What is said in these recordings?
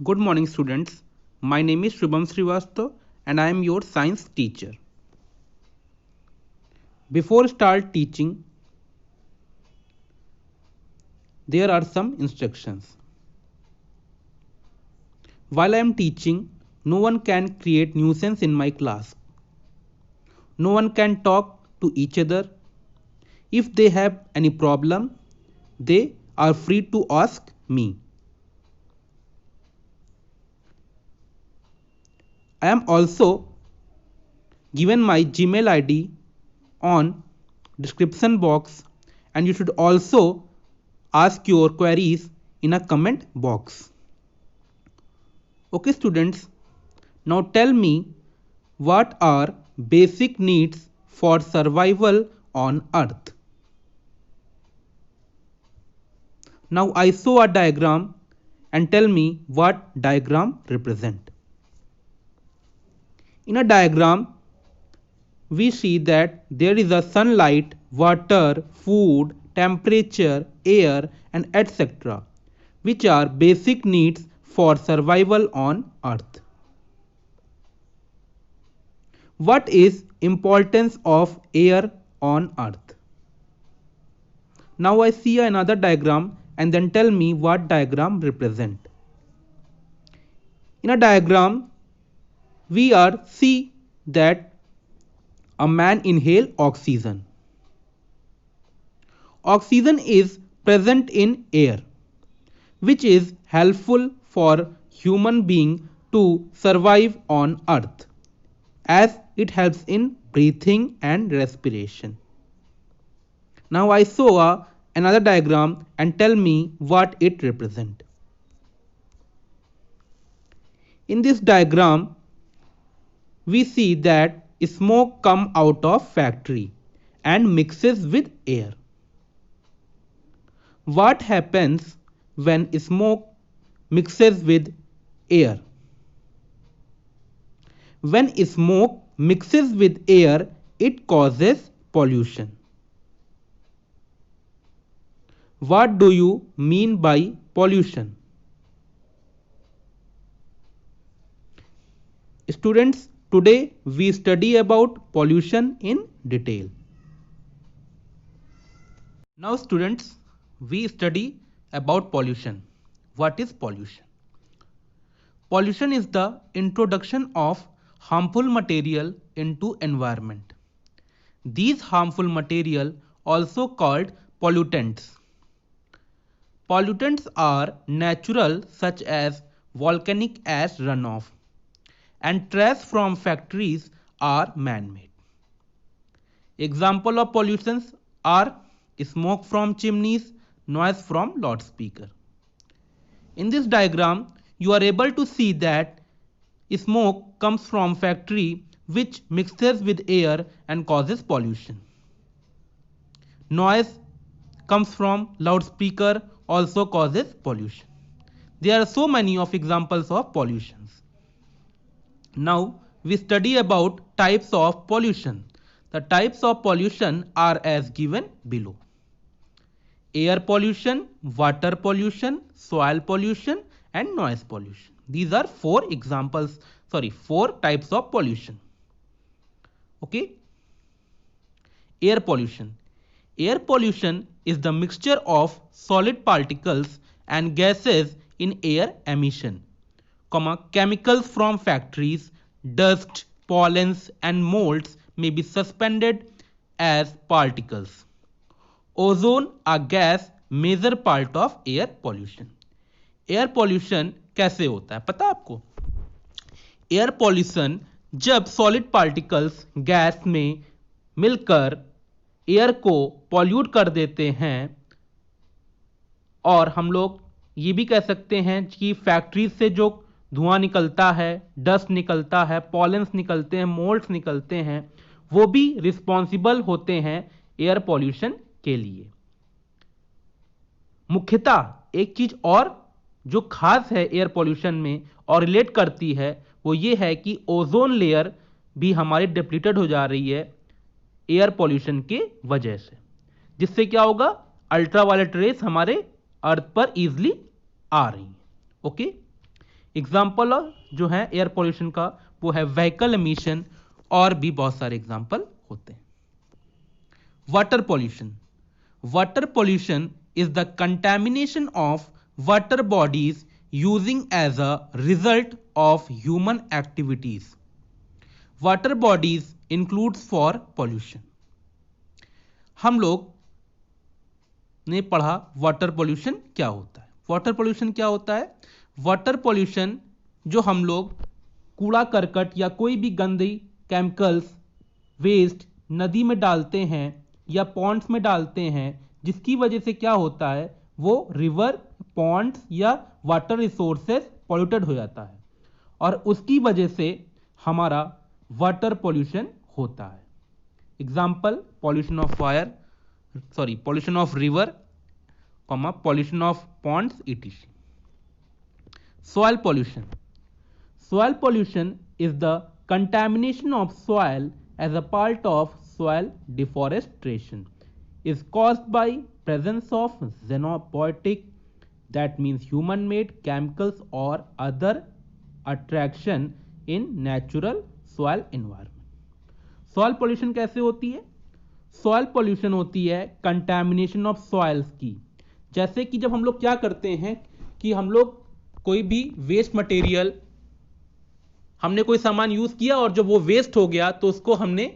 Good morning, students. My name is Shubham Srivastav and I am your science teacher. Before start teaching, there are some instructions. While I am teaching, no one can create nuisance in my class. No one can talk to each other. If they have any problem, they are free to ask me. I am also given my Gmail ID on description box, and you should also ask your queries in a comment box. Okay students, now tell me, what are basic needs for survival on earth? Now I show a diagram and tell me what diagram represent. In a diagram, we see that there is a sunlight, water, food, temperature, air and etc., which are basic needs for survival on earth. What is importance of air on earth? Now I see another diagram and then tell me what diagram represent. In a diagram, we are see that a man inhale oxygen. Oxygen is present in air, which is helpful for human being to survive on earth, as it helps in breathing and respiration. Now I saw another diagram and tell me what it represents. In this diagram, we see that smoke comes out of factory and mixes with air. What happens when smoke mixes with air? When smoke mixes with air, it causes pollution. What do you mean by pollution? Students, today we study about pollution in detail. Now students, we study about pollution. What is pollution? Pollution is the introduction of harmful material into environment. These harmful material also called pollutants. Pollutants are natural such as volcanic ash runoff, and trash from factories are man-made. Example of pollutions are smoke from chimneys, noise from loudspeaker. In this diagram, you are able to see that smoke comes from factory which mixes with air and causes pollution. Noise comes from loudspeaker, also causes pollution. There are so many of examples of pollutions. Now we study about types of pollution. The types of pollution are as given below. Air pollution, water pollution, soil pollution and noise pollution. These are four types of pollution. Okay. Air pollution. Air pollution is the mixture of solid particles and gases in air emission, chemicals from factories, dust, pollens and molds may be suspended as particles. Ozone, a gas, major part of air pollution. Air pollution कैसे होता है पता आपको? Air pollution जब solid particles gas में मिलकर air को pollute कर देते हैं, और हम लोग ये भी कह सकते हैं कि फैक्ट्री से जो धुआं निकलता है, डस्ट निकलता है, पॉलेंस निकलते हैं, मोल्ड्स निकलते हैं, वो भी रिस्पॉन्सिबल होते हैं एयर पॉल्यूशन के लिए। मुख्यतः एक चीज और जो खास है एयर पॉल्यूशन में और रिलेट करती है वो ये है कि ओजोन लेयर भी हमारी डिप्लीटेड हो जा रही है एयर पॉल्यूशन के वजह से, जिससे क्या होगा, अल्ट्रावायलेट रेस हमारे अर्थ पर इजीली आ रही है। ओके, एग्जाम्पल जो है एयर पॉल्यूशन का वो है व्हीकल एमिशन, और भी बहुत सारे एग्जाम्पल होते हैं। Water pollution. Water pollution is the contamination of water bodies using as a result of human activities. Water bodies includes for pollution. हम लोग ने पढ़ा वाटर पॉल्यूशन क्या होता है। वाटर पॉल्यूशन क्या होता है? वाटर पॉल्यूशन जो हम लोग कूड़ा करकट या कोई भी गंदी केमिकल्स वेस्ट नदी में डालते हैं या पॉन्ड्स में डालते हैं, जिसकी वजह से क्या होता है, वो रिवर, पॉन्ड्स या वाटर रिसोर्सेज पॉल्यूटेड हो जाता है और उसकी वजह से हमारा वाटर पॉल्यूशन होता है। Example pollution of fire, pollution of river, pollution of ponds, etc. Soil pollution. Soil pollution is the contamination of soil as a part of soil deforestation. Is caused by presence of xenobiotic, that means human-made chemicals or other attraction in natural soil environment. Soil pollution कैसे होती है? Soil pollution होती है contamination of soils की। जैसे कि जब हम लोग क्या करते हैं कि हम लोग कोई भी वेस्ट मटेरियल, हमने कोई सामान यूज किया और जब वो वेस्ट हो गया तो उसको हमने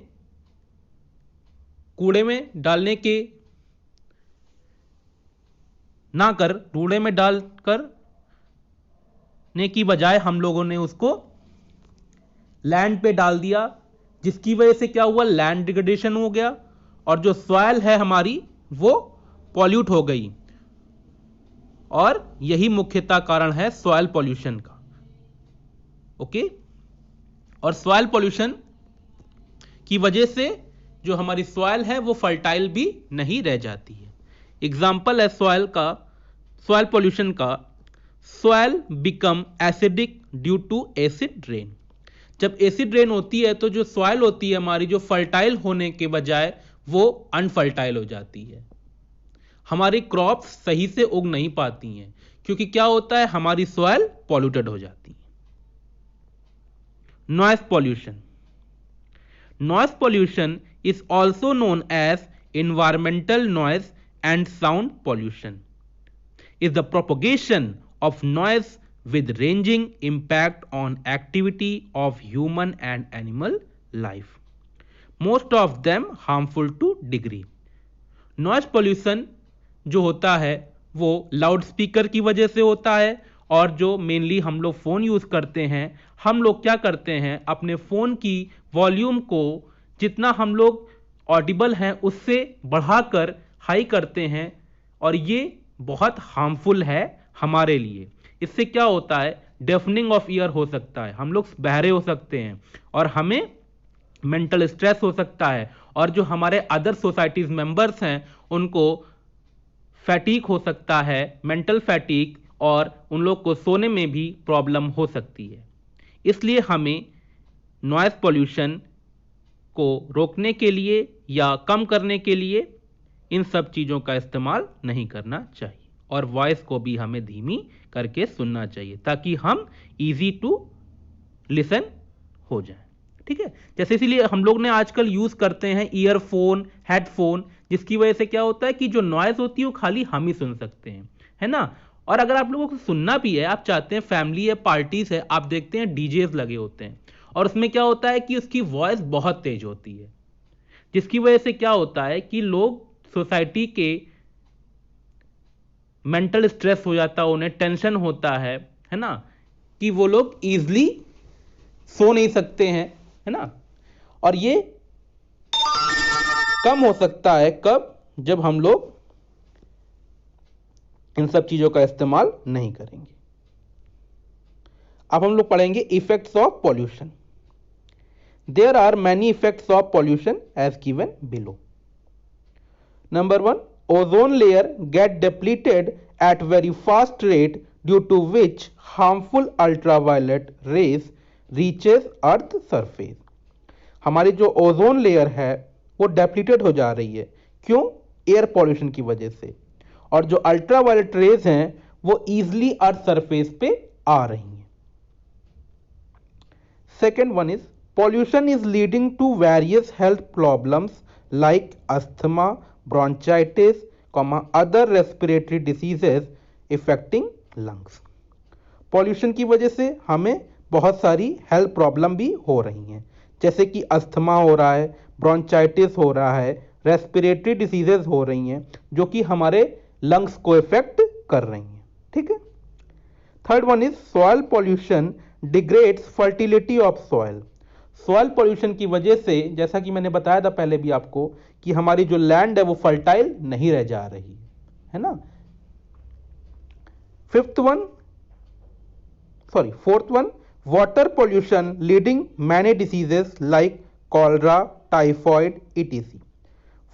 कूड़े में डालने के ना कर कूड़े में डालकर ने की बजाय हम लोगों ने उसको लैंड पे डाल दिया, जिसकी वजह से क्या हुआ, लैंड डिग्रेडेशन हो गया और जो सॉइल है हमारी वो पॉल्यूट हो गई। और यही मुख्यतः कारण है सॉइल पॉल्यूशन का। ओके, और सॉइल पॉल्यूशन की वजह से जो हमारी सॉइल है वो फर्टाइल भी नहीं रह जाती है। एग्जाम्पल है सॉइल पॉल्यूशन का, soil become acidic due to acid rain. जब एसिड रेन होती है तो जो सॉइल होती है हमारी, जो फर्टाइल होने के बजाय वो अनफर्टाइल हो जाती है। हमारी क्रॉप्स सही से उग नहीं पाती हैं क्योंकि क्या होता है, हमारी सॉइल पॉल्यूटेड हो जाती है। Noise pollution. Noise pollution is also known as environmental noise and sound pollution. Is the propagation of noise with ranging impact on activity of human and animal life. Most of them harmful to degree. Noise pollution जो होता है वो loud speaker की वजह से होता है, और जो मेनली हम लोग फ़ोन यूज़ करते हैं, हम लोग क्या करते हैं, अपने फ़ोन की वॉल्यूम को जितना हम लोग ऑडिबल हैं उससे बढ़ाकर हाई करते हैं, और ये बहुत हार्मफुल है हमारे लिए। इससे क्या होता है, डेफनिंग ऑफ ईयर हो सकता है, हम लोग बहरे हो सकते हैं और हमें मेंटल स्ट्रेस हो सकता है, और जो हमारे अदर सोसाइटीज मेंबर्स हैं उनको फैटीक हो सकता है, मेंटल फैटीक, और उन लोग को सोने में भी प्रॉब्लम हो सकती है। इसलिए हमें नॉइज पॉल्यूशन को रोकने के लिए या कम करने के लिए इन सब चीज़ों का इस्तेमाल नहीं करना चाहिए, और वॉइस को भी हमें धीमी करके सुनना चाहिए ताकि हम इजी टू लिसन हो जाए। ठीक है, जैसे इसीलिए हम लोग ने आजकल यूज करते हैं ईयरफोन, हेडफोन, जिसकी वजह से क्या होता है कि जो नॉइज होती है वो खाली हम ही सुन सकते हैं, है ना। और अगर आप लोगों को सुनना भी है, आप चाहते हैं फैमिली है, पार्टीज है, आप देखते हैं डीजेस लगे होते हैं और उसमें क्या होता है कि उसकी वॉइस बहुत तेज होती है, जिसकी वजह से क्या होता है कि लोग सोसाइटी के मेंटल स्ट्रेस हो जाता है, उन्हें टेंशन होता है ना, कि वो लोग इजीली सो नहीं सकते हैं, है ना। और ये कम हो सकता है कब, जब हम लोग इन सब चीजों का इस्तेमाल नहीं करेंगे। अब हम लोग पढ़ेंगे effects of pollution. There are many effects of pollution as given below. Number 1, ozone layer get depleted at very fast rate due to which harmful ultraviolet rays reaches earth surface. हमारी जो ओजोन लेयर है वो डेप्लीटेड हो जा रही है, क्यों, air pollution की वजह से, और जो अल्ट्रावायलेट रेज हैं वो इजीली अर्थ सरफेस पे आ रही हैं। Second one is pollution is leading to various health problems like asthma, bronchitis, other respiratory diseases affecting lungs. Pollution की वजह से हमें बहुत सारी हेल्थ प्रॉब्लम भी हो रही हैं, जैसे कि अस्थमा हो रहा है, ब्रोंचाइटिस हो रहा है, रेस्पिरेटरी डिसीजेज हो रही हैं जो कि हमारे लंग्स को इफेक्ट कर रही हैं. ठीक है. Third one is soil pollution degrades fertility of soil. Soil pollution की वजह से, जैसा कि मैंने बताया था पहले भी आपको, कि हमारी जो लैंड है वो फर्टाइल नहीं रह जा रही है ना. Fourth one water pollution leading many diseases like cholera, typhoid etc.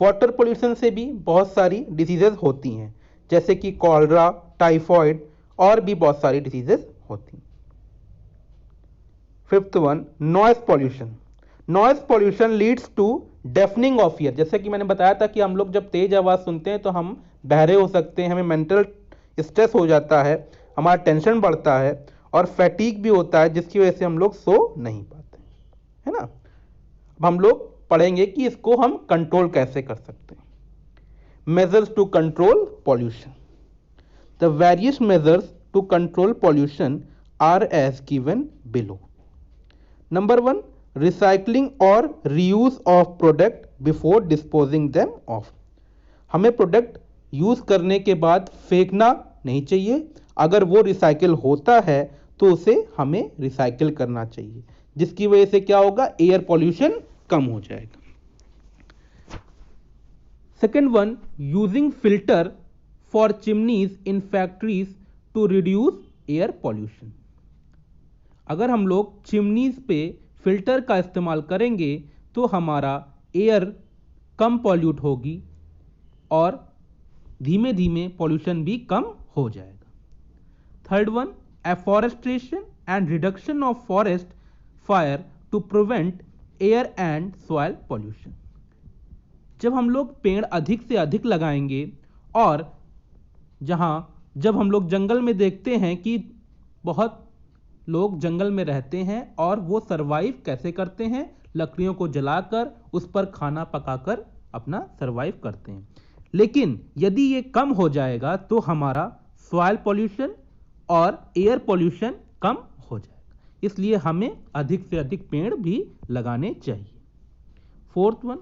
Water pollution से भी बहुत सारी डिसीजेस होती हैं, जैसे कि कॉलरा, टाइफॉइड और भी बहुत सारी डिसीजेस होती हैं. Fifth one noise pollution. Noise pollution leads to deafening of ear. जैसे कि मैंने बताया था कि हम लोग जब तेज आवाज सुनते हैं तो हम बहरे हो सकते हैं, हमें मेंटल स्ट्रेस हो जाता है, हमारा टेंशन बढ़ता है और फैटीग भी होता है, जिसकी वजह से हम लोग सो नहीं पाते, है ना. अब हम लोग पढ़ेंगे कि इसको हम कंट्रोल कैसे कर सकते हैं. Measures to control pollution. The various measures to control pollution are as given below. Number one, recycling और reuse of product before disposing them off. हमें प्रोडक्ट यूज करने के बाद फेंकना नहीं चाहिए. अगर वो रिसाइकिल होता है तो उसे हमें रिसाइकिल करना चाहिए, जिसकी वजह से क्या होगा, एयर पॉल्यूशन कम हो जाएगा. Second one, using filter for chimneys in factories to reduce air pollution. अगर हम लोग चिमनीज पे फिल्टर का इस्तेमाल करेंगे तो हमारा एयर कम पॉल्यूट होगी और धीमे धीमे पॉल्यूशन भी कम हो जाएगा. Third one, afforestation and reduction of forest fire to prevent air and soil pollution. जब हम लोग पेड़ अधिक से अधिक लगाएंगे और जब हम लोग जंगल में देखते हैं कि बहुत लोग जंगल में रहते हैं और वो सरवाइव कैसे करते हैं, लकड़ियों को जलाकर उस पर खाना पकाकर अपना सरवाइव करते हैं. लेकिन यदि ये कम हो जाएगा तो हमारा सॉइल पॉल्यूशन और एयर पॉल्यूशन कम हो जाएगा. इसलिए हमें अधिक से अधिक पेड़ भी लगाने चाहिए. Fourth one,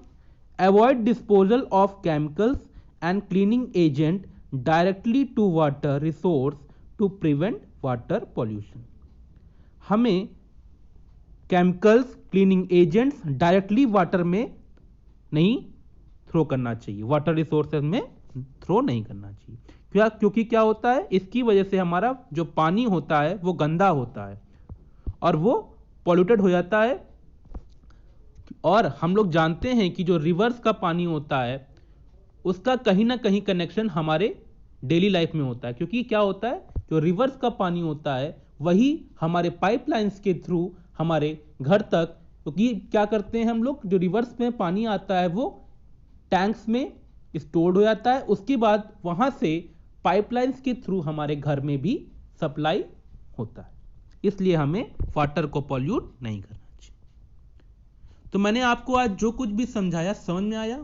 avoid disposal of chemicals and cleaning agent directly to water resource to prevent water pollution. हमें chemicals, cleaning agents directly water में नहीं थ्रो करना चाहिए, वाटर रिसोर्सेज में थ्रो नहीं करना चाहिए. क्योंकि क्या होता है, इसकी वजह से हमारा जो पानी होता है वो गंदा होता है और वो पॉल्यूटेड हो जाता है. और हम लोग जानते हैं कि जो रिवर्स का पानी होता है उसका कहीं ना कहीं कनेक्शन हमारे डेली लाइफ में होता है. क्योंकि क्या होता है, जो रिवर्स का पानी होता है वही हमारे पाइपलाइंस के थ्रू हमारे घर तक, क्योंकि क्या करते हैं हम लोग, जो रिवर्स में पानी आता है वो टैंक्स में स्टोर्ड हो जाता है, उसके बाद वहां से पाइपलाइंस के थ्रू हमारे घर में भी सप्लाई होता है. इसलिए हमें वाटर को पॉल्यूट नहीं करना चाहिए. तो मैंने आपको आज जो कुछ भी समझाया समझ में आया?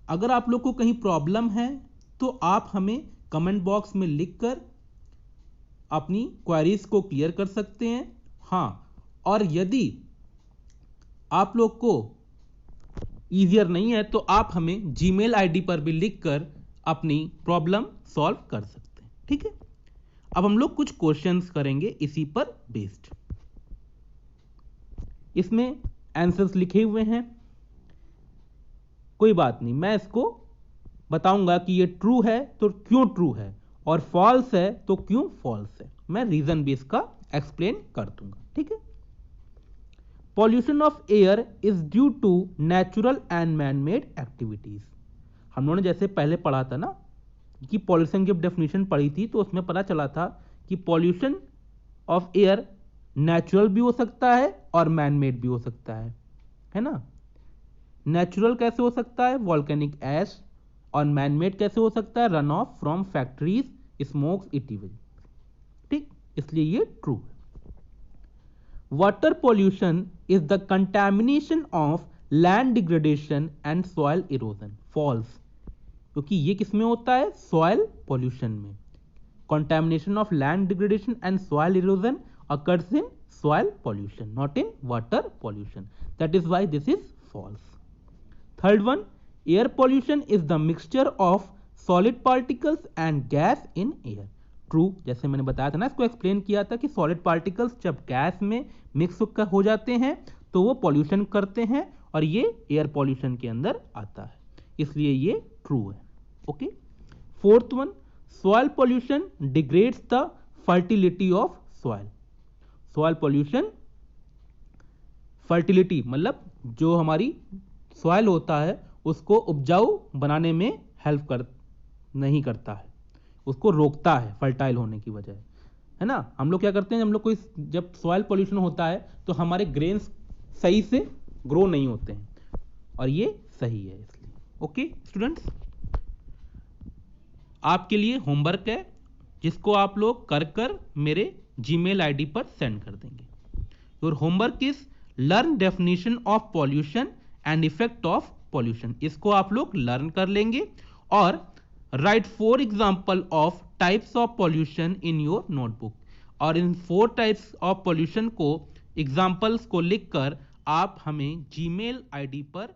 अगर आप लोग को कहीं प्रॉब्लम है तो आप हमें कमेंट बॉक्स में लिखकर अपनी क्वेरीज को क्लियर कर सकते हैं. हाँ, और यदि आप लोग को ईजियर नहीं है तो आप हमें जीमेल आईडी पर भी लिखकर अपनी प्रॉब्लम सॉल्व कर सकते हैं. ठीक है. अब हम लोग कुछ क्वेश्चंस करेंगे इसी पर बेस्ड. इसमें आंसर्स लिखे हुए हैं, कोई बात नहीं, मैं इसको बताऊंगा कि ये ट्रू है तो क्यों ट्रू है और फॉल्स है तो क्यों फॉल्स है. मैं रीजन भी इसका एक्सप्लेन कर दूंगा. ठीक है. Pollution of air is due to natural and man made activities. हम लोगों ने जैसे पहले पढ़ा था ना कि पॉल्यूशन की डेफिनेशन पढ़ी थी तो उसमें पता चला था कि पॉल्यूशन ऑफ एयर नेचुरल भी हो सकता है और मैन मेड भी हो सकता है ना. नेचुरल कैसे हो सकता है, वॉल्केनिक ऐश, और मैन मेड कैसे हो सकता है, run off from factories, smokes etc. ठीक, इसलिए ये ट्रू है. Water pollution is the contamination of land degradation and soil erosion. False, क्योंकि ये किसमें होता है? सॉइल पॉल्यूशन में। Contamination of land degradation and soil erosion occurs in soil pollution, not in water pollution. That is why this is false. Third one, air pollution is the mixture of solid particles and gas in air. True, जैसे मैंने बताया था ना, इसको explain किया था कि solid particles जब गैस में मिक्स हो जाते हैं तो वो पॉल्यूशन करते हैं और ये एयर पॉल्यूशन के अंदर आता है, इसलिए ये ट्रू है। Okay. Fourth one, soil pollution degrades the fertility of soil. Soil pollution fertility मतलब जो हमारी सॉइल होता है उसको उपजाऊ बनाने में हेल्प नहीं करता है, उसको रोकता है फर्टाइल होने की बजाय, है ना। हम लोग क्या करते हैं, हम लोग कोई जब सॉइल पॉल्यूशन होता है तो हमारे ग्रेन्स सही से ग्रो नहीं होते हैं और ये सही है इसलिए। ओके स्टूडेंट्स, आपके लिए होमवर्क है जिसको आप लोग कर मेरे जीमेल आईडी पर सेंड कर देंगे। Your homework is learn definition of pollution and effect of pollution. इसको आप लोग लर्न कर लेंगे और right 4 example of types of pollution in your notebook. और इन 4 टाइप्स ऑफ पॉल्यूशन को एग्जाम्पल्स को लिखकर आप हमें जीमेल आईडी पर